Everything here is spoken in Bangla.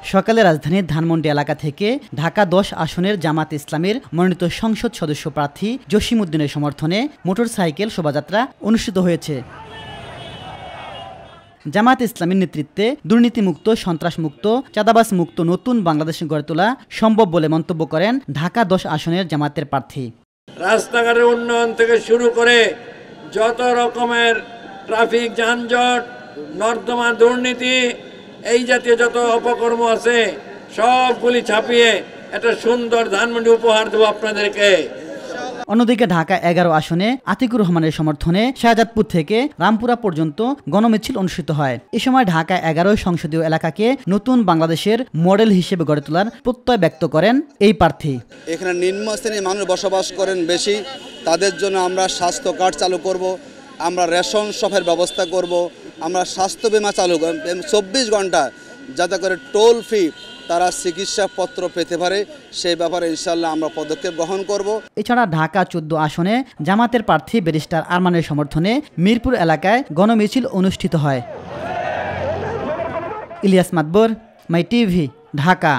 সকালে রাজধানীর ধানমন্ডি এলাকা থেকে ঢাকা ১০ আসনের জামাত ইসলামের মনোনীত সংসদ সদস্য প্রার্থী জসিমউদ্দিনের সমর্থনে মোটরসাইকেল শোভাযাত্রা অনুষ্ঠিত হয়েছে। জামাত ইসলামের নেতৃত্বে দুর্নীতিমুক্ত, সন্ত্রাসমুক্ত, চাঁদাবাজ মুক্ত নতুন বাংলাদেশ গড়ে তোলা সম্ভব বলে মন্তব্য করেন ঢাকা ১০ আসনের জামাতের প্রার্থী। রাস্তাঘাটের উন্নয়ন থেকে শুরু করে যত রকমের ট্রাফিক যানজট, নর্দমা দুর্নীতি, এই জাতীয় যত অপকর্ম আছে সবগুলি ছাপিয়ে একটা সুন্দর ধানমন্ডি উপহার দেব আপনাদেরকে। অন্যদিকে ঢাকা ১১ আসনে আতিকুর রহমানের সমর্থনে শাহজাদপুর থেকে রামপুরা পর্যন্ত গণমিছিল অনুষ্ঠিত হয়। এ সময় ঢাকা ১১ সংসদীয় এলাকাকে নতুন বাংলাদেশের মডেল হিসেবে গড়ে তোলার প্রত্যয় ব্যক্ত করেন এই প্রার্থী। এখানে নিম্ন শ্রেণীর মানুষ বসবাস করেন বেশি, তাদের জন্য আমরা স্বাস্থ্য কার্ড চালু করব, আমরা রেশন শপের ব্যবস্থা করব, আমরা স্বাস্থ্য বিমা চালু করব ২৪ ঘন্টা, যাতে করে টোল ফ্রি তারা চিকিৎসাপত্র পেতে পারে, সেই ব্যাপারে ইনশাল্লাহ আমরা পদক্ষেপ গ্রহণ করব। এছাড়া ঢাকা ১৪ আসনে জামাতের প্রার্থী ব্যারিস্টার আরমানের সমর্থনে মিরপুর এলাকায় গণমিছিল অনুষ্ঠিত হয়। ইলিয়াস মাতবর, মাই টিভি, ঢাকা।